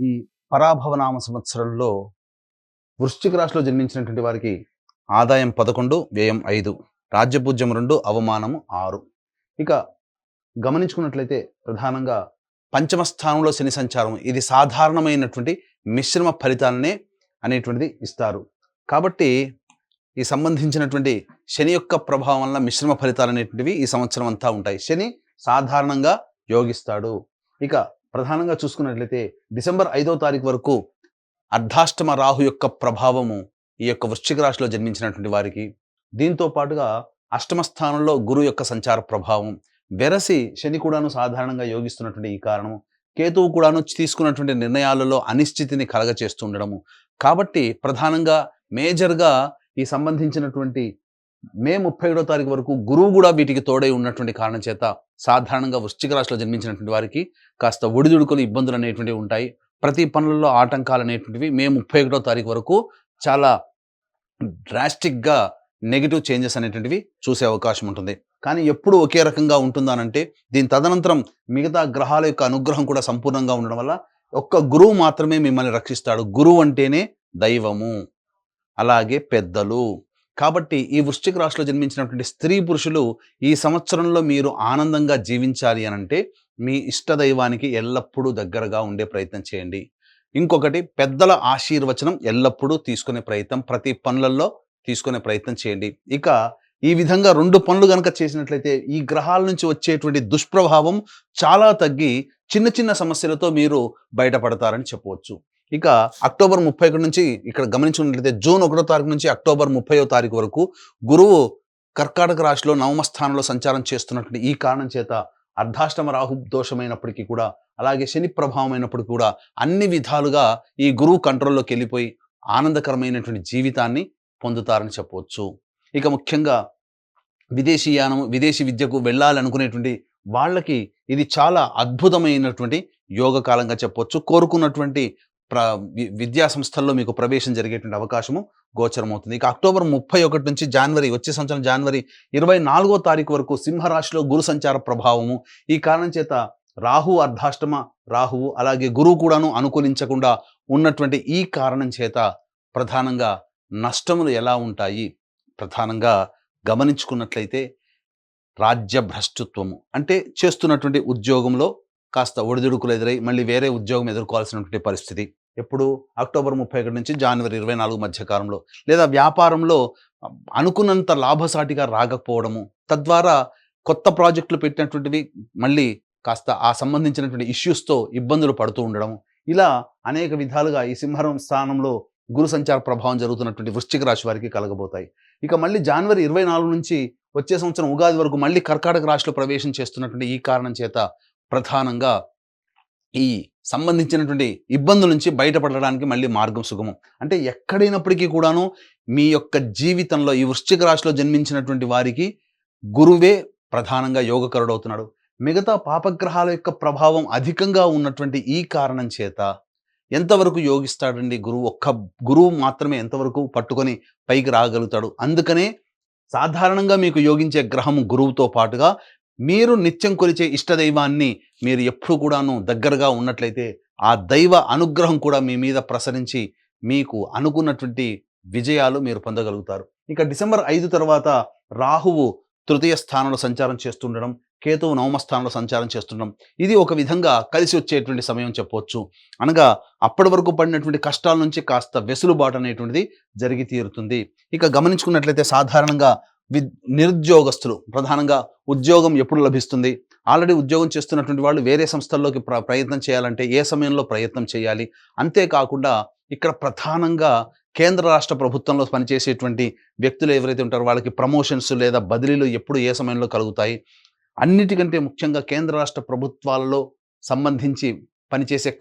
ఈ పరాభవనామ సంవత్సరంలో వృశ్చిక రాశిలో జన్మించినటువంటి వారికి ఆదాయం 11, వ్యయం 5, రాజ్యపూజ్యం 2, అవమానము 6. ఇక గమనించుకున్నట్లయితే ప్రధానంగా పంచమ స్థానంలో శని సంచారం ఇది సాధారణమైనటువంటి మిశ్రమ ఫలితాలనే అనేటువంటిది ఇస్తారు. కాబట్టి ఈ సంబంధించినటువంటి శని యొక్క ప్రభావం వల్ల మిశ్రమ ఫలితాలు అనేటువంటివి ఈ సంవత్సరం అంతా ఉంటాయి. శని సాధారణంగా యోగిస్తాడు. ఇక ప్రధానంగా చూసుకున్నట్లయితే డిసెంబర్ 5వ తారీఖు వరకు అర్ధాష్టమ రాహు యొక్క ప్రభావము ఈ యొక్క వృశ్చిక రాశిలో జన్మించినటువంటి వారికి, దీంతో పాటుగా అష్టమ స్థానంలో గురు యొక్క సంచార ప్రభావం, వెరసి శని కూడాను సాధారణంగా యోగిస్తున్నటువంటి ఈ కారణము, కేతువు కూడాను తీసుకున్నటువంటి నిర్ణయాలలో అనిశ్చితిని కలగచేస్తూ ఉండడము. కాబట్టి ప్రధానంగా మేజర్గా ఈ సంబంధించినటువంటి మే 31వ తారీఖు వరకు గురువు కూడా వీటికి తోడై ఉన్నటువంటి కారణం చేత సాధారణంగా వృశ్చిక రాశిలో జన్మించినటువంటి వారికి కాస్త ఒడిదుడుకులు ఇబ్బందులు అనేటువంటివి ఉంటాయి. ప్రతి పనులలో ఆటంకాలు అనేటువంటివి మే 31వ తారీఖు వరకు చాలా డ్రాస్టిక్గా నెగిటివ్ చేంజెస్ అనేటువంటివి చూసే అవకాశం ఉంటుంది. కానీ ఎప్పుడు ఒకే రకంగా ఉంటుందానంటే దీని తదనంతరం మిగతా గ్రహాల యొక్క అనుగ్రహం కూడా సంపూర్ణంగా ఉండడం వల్ల ఒక్క గురువు మాత్రమే మిమ్మల్ని రక్షిస్తాడు. గురువు అంటేనే దైవము, అలాగే పెద్దలు. కాబట్టి ఈ వృశ్చిక రాశిలో జన్మించినటువంటి స్త్రీ పురుషులు ఈ సంవత్సరంలో మీరు ఆనందంగా జీవించాలి అనంటే మీ ఇష్ట దైవానికి ఎల్లప్పుడూ దగ్గరగా ఉండే ప్రయత్నం చేయండి. ఇంకొకటి, పెద్దల ఆశీర్వచనం ఎల్లప్పుడూ తీసుకునే ప్రయత్నం, ప్రతి పనులలో తీసుకునే ప్రయత్నం చేయండి. ఇక ఈ విధంగా 2 పనులు కనుక చేసినట్లయితే ఈ గ్రహాల నుంచి వచ్చేటువంటి దుష్ప్రభావం చాలా తగ్గి చిన్న చిన్న సమస్యలతో మీరు బయటపడతారని చెప్పవచ్చు. ఇక అక్టోబర్ 31 నుంచి ఇక్కడ గమనించుకున్నట్లయితే జూన్ 1వ తారీఖు నుంచి అక్టోబర్ 30వ తారీఖు వరకు గురువు కర్కాటక రాశిలో నవమ స్థానంలో సంచారం చేస్తున్నటువంటి ఈ కారణం చేత అర్ధాష్టమ రాహు దోషమైనప్పటికీ కూడా, అలాగే శని ప్రభావం అయినప్పటికీ కూడా అన్ని విధాలుగా ఈ గురువు కంట్రోల్లోకి వెళ్ళిపోయి ఆనందకరమైనటువంటి జీవితాన్ని పొందుతారని చెప్పవచ్చు. ఇక ముఖ్యంగా విదేశీయానము, విదేశీ విద్యకు వెళ్ళాలనుకునేటువంటి వాళ్ళకి ఇది చాలా అద్భుతమైనటువంటి యోగకాలంగా చెప్పవచ్చు. కోరుకున్నటువంటి విద్యా సంస్థల్లో మీకు ప్రవేశం జరిగేటువంటి అవకాశము గోచరమవుతుంది. ఇక అక్టోబర్ 31 నుంచి వచ్చే సంవత్సరం జనవరి 24వ తారీఖు వరకు సింహరాశిలో గురు సంచార ప్రభావము, ఈ కారణం చేత రాహు అర్ధాష్టమ రాహువు అలాగే గురువు కూడాను అనుకూలించకుండా ఉన్నటువంటి ఈ కారణం చేత ప్రధానంగా నష్టములు ఎలా ఉంటాయి, ప్రధానంగా గమనించుకున్నట్లయితే రాజ్య భ్రష్టత్వము అంటే చేస్తున్నటువంటి ఉద్యోగంలో కాస్త ఒడిదుడుకులు ఎదురై మళ్ళీ వేరే ఉద్యోగం ఎదుర్కోవాల్సినటువంటి పరిస్థితి ఎప్పుడు అక్టోబర్ 31 నుంచి జనవరి 24 మధ్య కాలంలో, లేదా వ్యాపారంలో అనుకున్నంత లాభసాటిగా రాకపోవడము, తద్వారా కొత్త ప్రాజెక్టులు పెట్టినటువంటివి మళ్ళీ కాస్త ఆ సంబంధించినటువంటి ఇష్యూస్తో ఇబ్బందులు పడుతూ ఉండడం, ఇలా అనేక విధాలుగా ఈ సింహం స్థానంలో గురు సంచార ప్రభావం జరుగుతున్నటువంటి వృశ్చిక రాశి వారికి కలగబోతాయి. ఇక మళ్ళీ జనవరి 24 నుంచి వచ్చే సంవత్సరం ఉగాది వరకు మళ్ళీ కర్కాటక రాశిలో ప్రవేశం చేస్తున్నటువంటి ఈ కారణం చేత ప్రధానంగా ఈ సంబంధించినటువంటి ఇబ్బందుల నుంచి బయటపడడానికి మళ్ళీ మార్గం సుగమం. అంటే ఎక్కడైనప్పటికీ కూడాను మీ యొక్క జీవితంలో ఈ వృశ్చిక రాశిలో జన్మించినటువంటి వారికి గురువే ప్రధానంగా యోగకరుడు అవుతున్నాడు. మిగతా పాపగ్రహాల యొక్క ప్రభావం అధికంగా ఉన్నటువంటి ఈ కారణం చేత ఎంతవరకు యోగిస్తాడండి గురువు? ఒక్క గురువు మాత్రమే ఎంతవరకు పట్టుకొని పైకి రాగలుగుతాడు. అందుకనే సాధారణంగా మీకు యోగించే గ్రహము గురువుతో పాటుగా మీరు నిత్యం కొలిచే ఇష్టదైవాన్ని మీరు ఎప్పుడు కూడాను దగ్గరగా ఉన్నట్లయితే ఆ దైవ అనుగ్రహం కూడా మీ మీద ప్రసరించి మీకు అనుకున్నటువంటి విజయాలు మీరు పొందగలుగుతారు. ఇక డిసెంబర్ 5 తర్వాత రాహువు తృతీయ స్థానంలో సంచారం చేస్తుండడం, కేతువు నవమ స్థానంలో సంచారం చేస్తుండడం, ఇది ఒక విధంగా కలిసి వచ్చేటువంటి సమయం చెప్పవచ్చు. అనగా అప్పటి వరకు పడినటువంటి కష్టాల నుంచి కాస్త వెసులుబాటు అనేటువంటిది జరిగి తీరుతుంది. ఇక గమనించుకున్నట్లయితే సాధారణంగా నిరుద్యోగస్తులు ప్రధానంగా ఉద్యోగం ఎప్పుడు లభిస్తుంది, ఆల్రెడీ ఉద్యోగం చేస్తున్నటువంటి వాళ్ళు వేరే సంస్థల్లోకి ప్రయత్నం చేయాలంటే ఏ సమయంలో ప్రయత్నం చేయాలి, అంతేకాకుండా ఇక్కడ ప్రధానంగా కేంద్ర రాష్ట్ర ప్రభుత్వంలో పనిచేసేటువంటి వ్యక్తులు ఎవరైతే ఉంటారో వాళ్ళకి ప్రమోషన్స్ లేదా బదిలీలు ఎప్పుడు ఏ సమయంలో కలుగుతాయి, అన్నిటికంటే ముఖ్యంగా కేంద్ర రాష్ట్ర ప్రభుత్వాలలో సంబంధించి పనిచేసే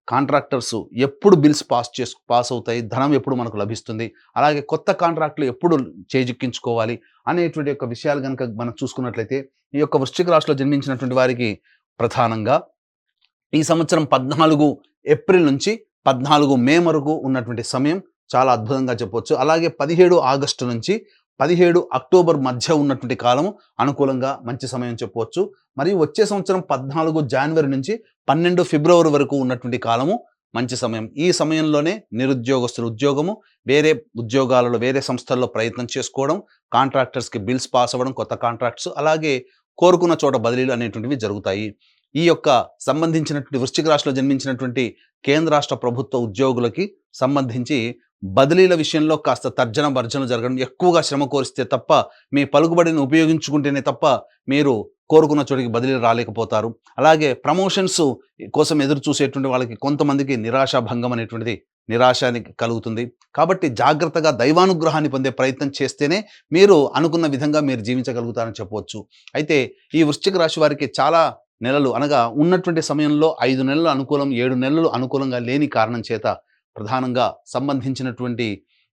కాంట్రాక్టర్స్ ఎప్పుడు బిల్స్ పాస్ అవుతాయి, ధనం ఎప్పుడు మనకు లభిస్తుంది, అలాగే కొత్త కాంట్రాక్టులు ఎప్పుడు చేజిక్కించుకోవాలి అనేటువంటి యొక్క విషయాలు కనుక మనం చూసుకున్నట్లయితే ఈ యొక్క వృశ్చిక రాశిలో జన్మించినటువంటి వారికి ప్రధానంగా ఈ సంవత్సరం 14 ఏప్రిల్ నుంచి 14 మే వరకు ఉన్నటువంటి సమయం చాలా అద్భుతంగా చెప్పవచ్చు. అలాగే 17 ఆగస్టు నుంచి 17 అక్టోబర్ మధ్య ఉన్నటువంటి కాలము అనుకూలంగా మంచి సమయం చెప్పవచ్చు. మరియు వచ్చే సంవత్సరం 14 జనవరి నుంచి 12 ఫిబ్రవరి వరకు ఉన్నటువంటి కాలము మంచి సమయం. ఈ సమయంలోనే నిరుద్యోగస్తులు ఉద్యోగము, వేరే ఉద్యోగాలలో వేరే సంస్థల్లో ప్రయత్నం చేసుకోవడం, కాంట్రాక్టర్స్కి బిల్స్ పాస్ అవ్వడం, కొత్త కాంట్రాక్ట్స్, అలాగే కోరుకున్న చోట బదిలీలు అనేటువంటివి జరుగుతాయి. ఈ యొక్క సంబంధించినటువంటి వృశ్చిక రాశిలో జన్మించినటువంటి కేంద్ర రాష్ట్ర ప్రభుత్వ ఉద్యోగులకి సంబంధించి బదిలీల విషయంలో కాస్త తర్జన భర్జన జరగడం, ఎక్కువగా శ్రమ కోరిస్తే తప్ప, మీ పలుకుబడిని ఉపయోగించుకుంటేనే తప్ప మీరు కోరుకున్న చోటికి బదిలీలు రాలేకపోతారు. అలాగే ప్రమోషన్స్ కోసం ఎదురు చూసేటువంటి వాళ్ళకి కొంతమందికి నిరాశాభంగం అనేటువంటిది నిరాశానికి కలుగుతుంది. కాబట్టి జాగ్రత్తగా దైవానుగ్రహాన్ని పొందే ప్రయత్నం చేస్తేనే మీరు అనుకున్న విధంగా మీరు జీవించగలుగుతారని చెప్పవచ్చు. అయితే ఈ వృశ్చిక రాశి వారికి చాలా నెలలు అనగా ఉన్నటువంటి సమయంలో 5 నెలలు అనుకూలం, 7 నెలలు అనుకూలంగా లేని కారణం చేత ప్రధానంగా సంబంధించినటువంటి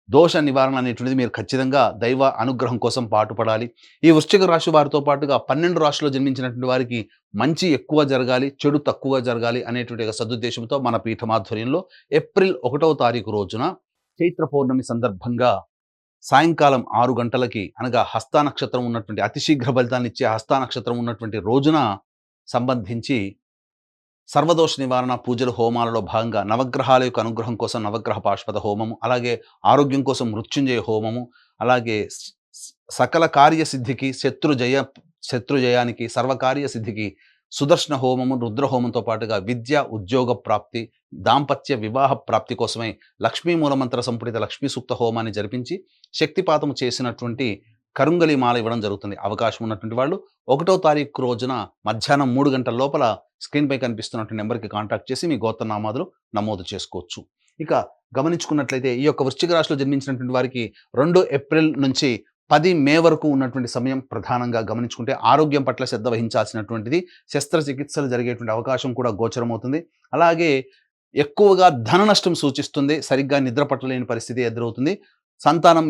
దోష నివారణ అనేటువంటిది మీరు ఖచ్చితంగా దైవ అనుగ్రహం కోసం పాటుపడాలి. ఈ వృశ్చిక రాశి వారితో పాటుగా 12 రాశిలో జన్మించినటువంటి వారికి మంచి ఎక్కువ జరగాలి, చెడు తక్కువ జరగాలి అనేటువంటి ఒక సదుద్దేశంతో మన పీఠమాధ్వర్యంలో ఏప్రిల్ 1వ తారీఖు రోజున చైత్ర పౌర్ణమి సందర్భంగా సాయంకాలం 6 గంటలకి అనగా హస్త నక్షత్రం ఉన్నటువంటి అతి శీఘ్ర ఫలితాన్ని ఇచ్చే హస్త నక్షత్రం ఉన్నటువంటి రోజున సంబంధించి సర్వదోష నివారణ పూజలు హోమాలలో భాగంగా నవగ్రహాల యొక్క అనుగ్రహం కోసం నవగ్రహ పాశుపత హోమము, అలాగే ఆరోగ్యం కోసం మృత్యుంజయ హోమము, అలాగే సకల కార్యసిద్ధికి శత్రుజయానికి సర్వకార్య సిద్ధికి సుదర్శన హోమము, రుద్రహోమంతో పాటుగా విద్య ఉద్యోగ ప్రాప్తి, దాంపత్య వివాహ ప్రాప్తి కోసమై లక్ష్మీ మూలమంత్ర సంపుటిత లక్ష్మీ సూక్త హోమాన్ని జరిపించి శక్తిపాతము చేసినటువంటి కరుంగలి మాల ఇవ్వడం జరుగుతుంది. అవకాశం ఉన్నటువంటి వాళ్ళు 1వ తారీఖు రోజున మధ్యాహ్నం 3 గంటల లోపల స్క్రీన్పై కనిపిస్తున్నటువంటి నెంబర్కి కాంటాక్ట్ చేసి మీ గోత్రనామాదులు నమోదు చేసుకోవచ్చు. ఇక గమనించుకున్నట్లయితే ఈ యొక్క వృశ్చిక రాశిలో జన్మించినటువంటి వారికి 2 ఏప్రిల్ నుంచి 10 మే వరకు ఉన్నటువంటి సమయం ప్రధానంగా గమనించుకుంటే ఆరోగ్యం పట్ల శ్రద్ధ వహించాల్సినటువంటిది, శస్త్రచికిత్సలు జరిగేటువంటి అవకాశం కూడా గోచరమవుతుంది. అలాగే ఎక్కువగా ధన నష్టం సూచిస్తుంది, సరిగ్గా నిద్ర పట్టలేని పరిస్థితి ఎదురవుతుంది, సంతానం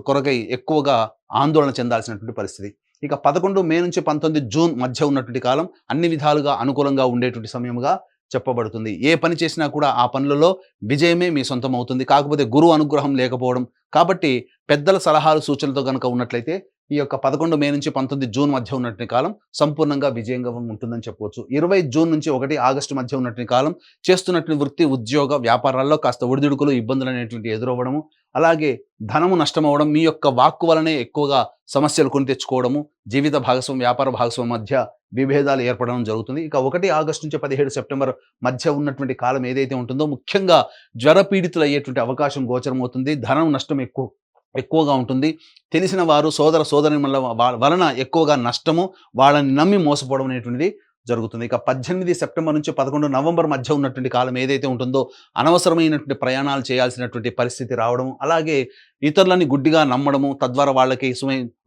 కొరకై ఎక్కువగా ఆందోళన చెందాల్సినటువంటి పరిస్థితి. ఇక 11 మే నుంచి 19 జూన్ మధ్య ఉన్నటువంటి కాలం అన్ని విధాలుగా అనుకూలంగా ఉండేటువంటి సమయముగా చెప్పబడుతుంది. ఏ పని చేసినా కూడా ఆ పనులలో విజయమే మీ సొంతం అవుతుంది. కాకపోతే గురువు అనుగ్రహం లేకపోవడం, కాబట్టి పెద్దల సలహాలు సూచనలతో కనుక ఉన్నట్లయితే ఈ యొక్క 11 మే నుంచి 19 జూన్ మధ్య ఉన్నటువంటి కాలం సంపూర్ణంగా విజయంగా ఉంటుందని చెప్పవచ్చు. 20 జూన్ నుంచి 1 ఆగస్టు మధ్య ఉన్నటువంటి కాలం చేస్తున్నటువంటి వృత్తి ఉద్యోగ వ్యాపారాల్లో కాస్త ఒడిదుడుకులు ఇబ్బందులు అనేటువంటి ఎదురవ్వడము, అలాగే ధనము నష్టమవడం, మీ యొక్క వాక్కు వలనే ఎక్కువగా సమస్యలు కొని తెచ్చుకోవడము, జీవిత భాగస్వామి వ్యాపార భాగస్వామి మధ్య విభేదాలు ఏర్పడడం జరుగుతుంది. ఇక 1 ఆగస్టు నుంచి 17 సెప్టెంబర్ మధ్య ఉన్నటువంటి కాలం ఏదైతే ఉంటుందో ముఖ్యంగా జ్వర పీడితులు అయ్యేటువంటి అవకాశం గోచరమవుతుంది. ధనం నష్టం ఎక్కువగా ఉంటుంది. తెలిసిన వారు సోదరి వలన ఎక్కువగా నష్టము, వాళ్ళని నమ్మి మోసపోవడం అనేటువంటిది జరుగుతుంది. ఇక 18 సెప్టెంబర్ నుంచి 11 నవంబర్ మధ్య ఉన్నటువంటి కాలం ఏదైతే ఉంటుందో అనవసరమైనటువంటి ప్రయాణాలు చేయాల్సినటువంటి పరిస్థితి రావడం, అలాగే ఇతరులని గుడ్డిగా నమ్మడము, తద్వారా వాళ్ళకి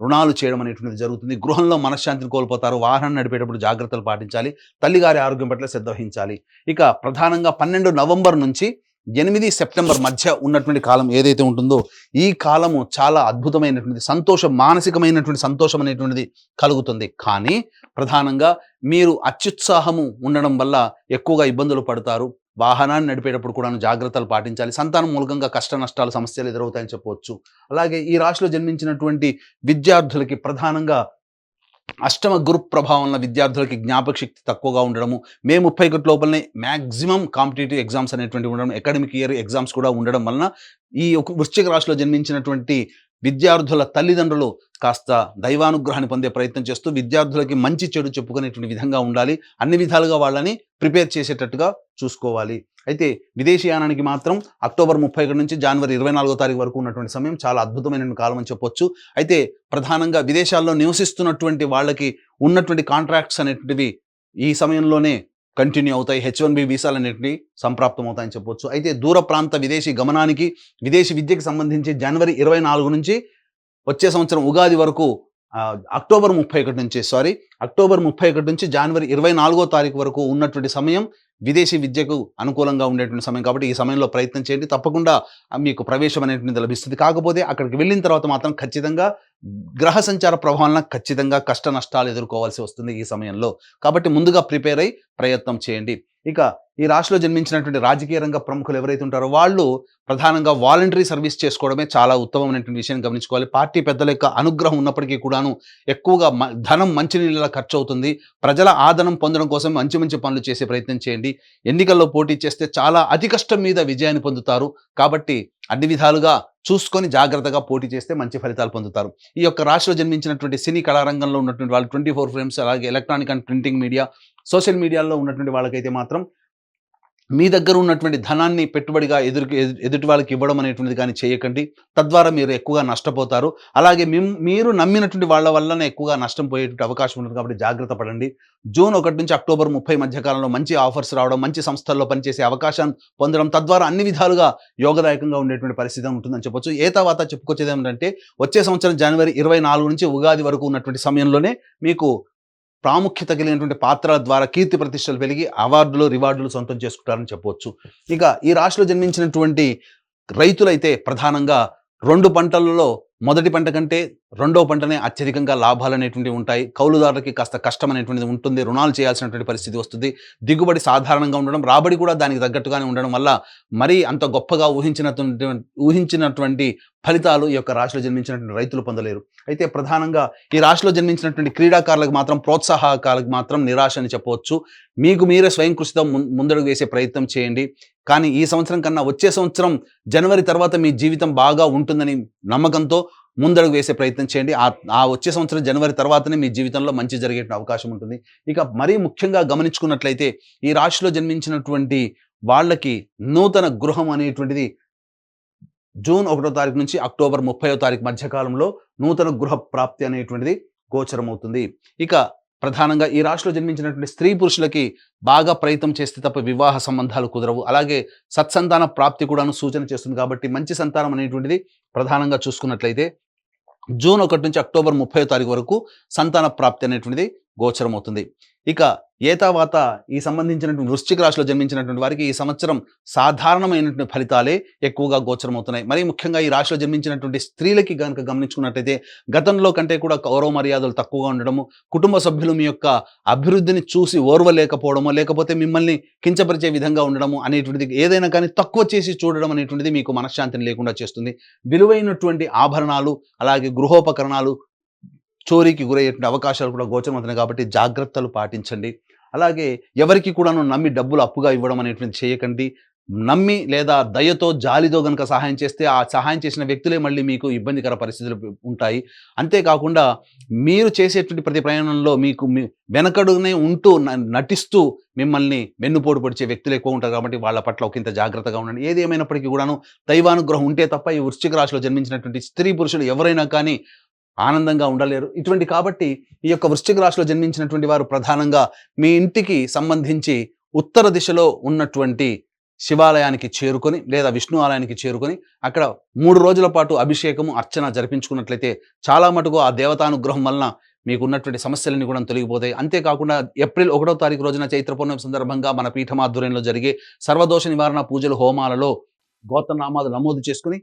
రుణాలు చేయడం అనేటువంటిది జరుగుతుంది. గృహంలో మనశ్శాంతిని కోల్పోతారు. వాహనం నడిపేటప్పుడు జాగ్రత్తలు పాటించాలి. తల్లిగారి ఆరోగ్యం పట్ల శ్రద్ధ వహించాలి. ఇక ప్రధానంగా 12 నవంబర్ నుంచి 8 సెప్టెంబర్ మధ్య ఉన్నటువంటి కాలం ఏదైతే ఉంటుందో ఈ కాలము చాలా అద్భుతమైనటువంటి మానసికమైనటువంటి సంతోషం అనేటువంటిది కలుగుతుంది. కానీ ప్రధానంగా మీరు అత్యుత్సాహము ఉండడం వల్ల ఎక్కువగా ఇబ్బందులు పడతారు. వాహనాన్ని నడిపేటప్పుడు కూడా జాగ్రత్తలు పాటించాలి. సంతానం మూలంగా కష్ట నష్టాలు సమస్యలు ఎదురవుతాయని చెప్పవచ్చు. అలాగే ఈ రాశిలో జన్మించినటువంటి విద్యార్థులకి ప్రధానంగా అష్టమ గురు ప్రభావం విద్యార్థులకి జ్ఞాపక శక్తి తక్కువగా ఉండడము, మే 31 లోపలనే మ్యాక్సిమం కాంపిటేటివ్ ఎగ్జామ్స్ అనేటువంటి ఉండడం, అకాడమిక్ ఇయర్ ఎగ్జామ్స్ కూడా ఉండడం వలన ఈ వృశ్చిక రాశిలో జన్మించినటువంటి విద్యార్థుల తల్లిదండ్రులు కాస్త దైవానుగ్రహాన్ని పొందే ప్రయత్నం చేస్తూ విద్యార్థులకి మంచి చెడు చెప్పుకునేటువంటి విధంగా ఉండాలి. అన్ని విధాలుగా వాళ్ళని ప్రిపేర్ చేసేటట్టుగా చూసుకోవాలి. అయితే విదేశీయానానికి మాత్రం అక్టోబర్ 31 నుంచి జనవరి 24వ తారీఖు వరకు ఉన్నటువంటి సమయం చాలా అద్భుతమైన కాలం అని చెప్పొచ్చు. అయితే ప్రధానంగా విదేశాల్లో నివసిస్తున్నటువంటి వాళ్ళకి ఉన్నటువంటి కాంట్రాక్ట్స్ అనేటివి ఈ సమయంలోనే కంటిన్యూ అవుతాయి. H1B వీసాలు అనేటివి సంప్రాప్తం అవుతాయని చెప్పొచ్చు. అయితే దూర ప్రాంత విదేశీ గమనానికి, విదేశీ విద్యకి సంబంధించి జనవరి 24 నుంచి వచ్చే సంవత్సరం ఉగాది వరకు అక్టోబర్ 31 నుంచి జనవరి 24వ తారీఖు వరకు ఉన్నటువంటి సమయం విదేశీ విద్యకు అనుకూలంగా ఉండేటువంటి సమయం. కాబట్టి ఈ సమయంలో ప్రయత్నం చేయండి. తప్పకుండా మీకు ప్రవేశం అనేటువంటిది లభిస్తుంది. కాకపోతే అక్కడికి వెళ్ళిన తర్వాత మాత్రం ఖచ్చితంగా గ్రహ సంచార ప్రభావం ఖచ్చితంగా కష్ట నష్టాలు ఎదుర్కోవాల్సి వస్తుంది ఈ సమయంలో. కాబట్టి ముందుగా ప్రిపేర్ అయ్యి ప్రయత్నం చేయండి. ఇక ఈ రాశిలో జన్మించినటువంటి రాజకీయ రంగ ప్రముఖులు ఎవరైతే ఉంటారో వాళ్ళు ప్రధానంగా వాలంటరీ సర్వీస్ చేసుకోవడమే చాలా ఉత్తమమైనటువంటి విషయాన్ని గమనించుకోవాలి. పార్టీ పెద్దల యొక్క అనుగ్రహం ఉన్నప్పటికీ కూడాను ఎక్కువగా ధనం మంచినీళ్ళ ఖర్చు అవుతుంది. ప్రజల ఆదరణ పొందడం కోసం మంచి మంచి పనులు చేసే ప్రయత్నం చేయండి. ఎన్నికల్లో పోటీ చేస్తే చాలా అతి కష్టం మీద విజయాన్ని పొందుతారు. కాబట్టి అన్ని విధాలుగా చూసుకొని జాగ్రత్తగా పోటీ చేస్తే మంచి ఫలితాలు పొందుతారు. ఈ యొక్క రాశిలో జన్మించినటువంటి సినీ కళారంగంలో ఉన్నటువంటి వాళ్ళు 24 ఫ్రేమ్స్, అలాగే electronic and printing media, social మీడియాలో ఉన్నటువంటి వాళ్ళకైతే మాత్రం మీ దగ్గర ఉన్నటువంటి ధనాన్ని పెట్టుబడిగా ఎదుటి వాళ్ళకి ఇవ్వడం అనేటువంటిది కానీ చేయకండి. తద్వారా మీరు ఎక్కువగా నష్టపోతారు. అలాగే మీరు నమ్మినటువంటి వాళ్ళ వల్లనే ఎక్కువగా నష్టం పోయేటువంటి అవకాశం ఉంటుంది. కాబట్టి జాగ్రత్త పడండి. జూన్ 1 నుంచి అక్టోబర్ 30 మధ్య కాలంలో మంచి ఆఫర్స్ రావడం, మంచి సంస్థల్లో పనిచేసే అవకాశాన్ని పొందడం, తద్వారా అన్ని విధాలుగా యోగదాయకంగా ఉండేటువంటి పరిస్థితి ఉంటుందని చెప్పొచ్చు. తర్వాత చెప్పుకొచ్చేది ఏమిటంటే వచ్చే సంవత్సరం జనవరి 24 నుంచి ఉగాది వరకు ఉన్నటువంటి సమయంలోనే మీకు ప్రాముఖ్యత కలిగినటువంటి పాత్రల ద్వారా కీర్తి ప్రతిష్టలు పెరిగి అవార్డులు, రివార్డులు సొంతం చేసుకుంటారని చెప్పవచ్చు. ఇక ఈ రాశిలో జన్మించినటువంటి రైతులైతే ప్రధానంగా 2 పంటలలో మొదటి పంట కంటే రెండో పంటనే అత్యధికంగా లాభాలు అనేటువంటివి ఉంటాయి. కౌలుదారులకి కాస్త కష్టం అనేటువంటిది ఉంటుంది. రుణాలు చేయాల్సినటువంటి పరిస్థితి వస్తుంది. దిగుబడి సాధారణంగా ఉండడం, రాబడి కూడా దానికి తగ్గట్టుగానే ఉండడం వల్ల మరీ అంత గొప్పగా ఊహించినటువంటి ఫలితాలు ఈ యొక్క రాశిలో జన్మించినటువంటి రైతులు పొందలేరు. అయితే ప్రధానంగా ఈ రాశిలో జన్మించినటువంటి క్రీడాకారులకు మాత్రం, ప్రోత్సాహకాలకు మాత్రం నిరాశ అని చెప్పవచ్చు. మీకు మీరే స్వయం కృషితో ముందడుగు వేసే ప్రయత్నం చేయండి. కానీ ఈ సంవత్సరం కన్నా వచ్చే సంవత్సరం జనవరి తర్వాత మీ జీవితం బాగా ఉంటుందని నమ్మకంతో ముందడుగు వేసే ప్రయత్నం చేయండి. ఆ వచ్చే సంవత్సరం జనవరి తర్వాతనే మీ జీవితంలో మంచి జరిగే అవకాశం ఉంటుంది. ఇక మరీ ముఖ్యంగా గమనించుకున్నట్లయితే ఈ రాశిలో జన్మించినటువంటి వాళ్ళకి నూతన గృహం అనేటువంటిది జూన్ 1వ తారీఖు నుంచి అక్టోబర్ 30వ తారీఖు మధ్యకాలంలో నూతన గృహ ప్రాప్తి అనేటువంటిది గోచరమవుతుంది. ఇక ప్రధానంగా ఈ రాశిలో జన్మించినటువంటి స్త్రీ పురుషులకి బాగా ప్రయత్నం చేస్తే తప్ప వివాహ సంబంధాలు కుదరవు. అలాగే సత్సంతాన ప్రాప్తి కూడాను సూచన చేస్తుంది. కాబట్టి మంచి సంతానం అనేటువంటిది ప్రధానంగా చూసుకున్నట్లయితే జూన్ 1 నుంచి అక్టోబర్ 30వ తారీఖు వరకు సంతాన ప్రాప్తి అనేటువంటిది గోచరమవుతుంది. ఇక తర్వాత ఈ సంబంధించినటువంటి వృశ్చిక రాశిలో జన్మించినటువంటి వారికి ఈ సంవత్సరం సాధారణమైనటువంటి ఫలితాలే ఎక్కువగా గోచరమవుతున్నాయి. మరీ ముఖ్యంగా ఈ రాశిలో జన్మించినటువంటి స్త్రీలకి కనుక గమనించుకున్నట్టయితే గతంలో కంటే కూడా గౌరవ మర్యాదలు తక్కువగా ఉండడము, కుటుంబ సభ్యులు మీ యొక్క అభివృద్ధిని చూసి ఓర్వలేకపోవడము, లేకపోతే మిమ్మల్ని కించపరిచే విధంగా ఉండడము అనేటువంటిది, ఏదైనా కానీ తక్కువ చేసి చూడడం అనేటువంటిది మీకు మనశ్శాంతిని లేకుండా చేస్తుంది. విలువైనటువంటి ఆభరణాలు, అలాగే గృహోపకరణాలు చోరీకి గురయ్యేటువంటి అవకాశాలు కూడా గోచరమవుతున్నాయి. కాబట్టి జాగ్రత్తలు పాటించండి. అలాగే ఎవరికి కూడాను నమ్మి డబ్బులు అప్పుగా ఇవ్వడం అనేటువంటి చేయకండి. నమ్మి లేదా దయతో, జాలితో గనక సహాయం చేస్తే ఆ సహాయం చేసిన వ్యక్తులే మళ్ళీ మీకు ఇబ్బందికర పరిస్థితులు ఉంటాయి. అంతేకాకుండా మీరు చేసేటువంటి ప్రతి ప్రయాణంలో మీకు వెనకడునే ఉంటూ నటిస్తూ మిమ్మల్ని వెన్నుపోటు పొడిచే వ్యక్తులు ఎక్కువ ఉంటారు. కాబట్టి వాళ్ళ పట్ల ఒకంత జాగ్రత్తగా ఉండండి. ఏది ఏమైనప్పటికీ కూడాను దైవానుగ్రహం ఉంటే తప్ప ఈ వృశ్చిక రాశిలో జన్మించినటువంటి స్త్రీ పురుషులు ఎవరైనా కానీ ఆనందంగా ఉండలేరు. కాబట్టి ఈ యొక్క వృశ్చిక రాశిలో జన్మించినటువంటి వారు ప్రధానంగా మీ ఇంటికి సంబంధించి ఉత్తర దిశలో ఉన్నటువంటి శివాలయానికి చేరుకొని లేదా విష్ణు ఆలయానికి చేరుకొని అక్కడ 3 రోజుల పాటు అభిషేకము, అర్చన జరిపించుకున్నట్లయితే చాలా మటుకు ఆ దేవతానుగ్రహం వలన మీకు ఉన్నటువంటి సమస్యలన్నీ కూడా తొలగిపోతాయి. అంతేకాకుండా ఏప్రిల్ 1వ తారీఖు రోజున చైత్ర పౌర్ణమి సందర్భంగా మన పీఠమాధ్వర్యంలో జరిగే సర్వదోష నివారణ పూజలు, హోమాలలో గోత్రనామాలు నమోదు చేసుకుని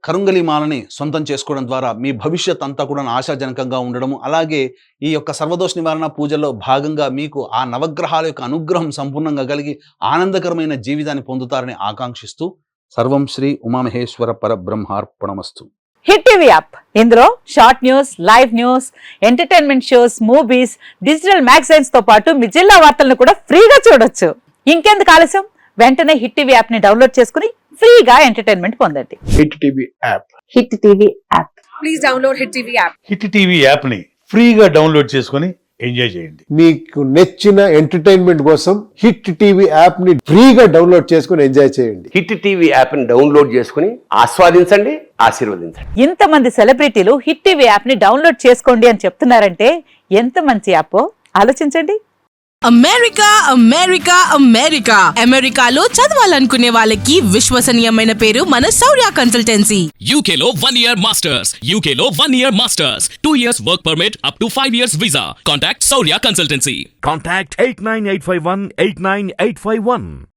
కరుంగలి మాలని సొంతం చేసుకోవడం ద్వారా మీ భవిష్యత్ అంతా కూడా ఆశాజనకంగా ఉండడము, అలాగే ఈ యొక్క సర్వదోష నివారణ పూజల్లో భాగంగా మీకు ఆ నవగ్రహాల యొక్క అనుగ్రహం సంపూర్ణంగా కలిగి ఆనందకరమైన జీవితాన్ని పొందుతారని ఆకాంక్షిస్తూ సర్వం శ్రీ ఉమామహేశ్వర పరబ్రహ్మార్పణమస్తు. హిట్ టీవీ యాప్, ఇందులో short news, live news, entertainment shows, movies, digital magazines తో పాటు మీ జిల్లా వార్తలను కూడా ఫ్రీగా చూడొచ్చు. ఇంకెందుకు ఆలస్యం, వెంటనే హిట్ టీవీ యాప్ ని డౌన్లోడ్ చేసుకుని ఫ్రీగా ఎంటర్టైన్మెంట్ పొందండి. Hit TV app. Hit TV app. Please download hit TV app. Hit TV app ని ఫ్రీగా డౌన్లోడ్ చేసుకొని ఎంజాయ్ చేయండి. మీకు నచ్చిన ఎంటర్టైన్మెంట్ కోసం హిట్ టీవీ యాప్ ని ఫ్రీగా డౌన్లోడ్ చేసుకొని ఎంజాయ్ చేయండి. హిట్ టీవీ యాప్ ని డౌన్లోడ్ చేసుకుని ఆస్వాదించండి, ఆశీర్వదించండి. ఇంతమంది సెలబ్రిటీలు హిట్ టీవీ యాప్ ని డౌన్లోడ్ చేసుకోండి అని చెప్తున్నారంటే ఎంత మంచి యాప్ ఆలోచించండి. అమెరికా అమెరికా అమెరికా అమెరికాలో చదవాలనుకునే వాళ్ళకి విశ్వసనీయమైన పేరు మన శౌర్య కన్సల్టెన్సీ. UK లో 1 year masters. UK లో 1 year masters. 2 years work permit up to 5 years visa. Contact Saurya Consultancy. Contact 89851 89851.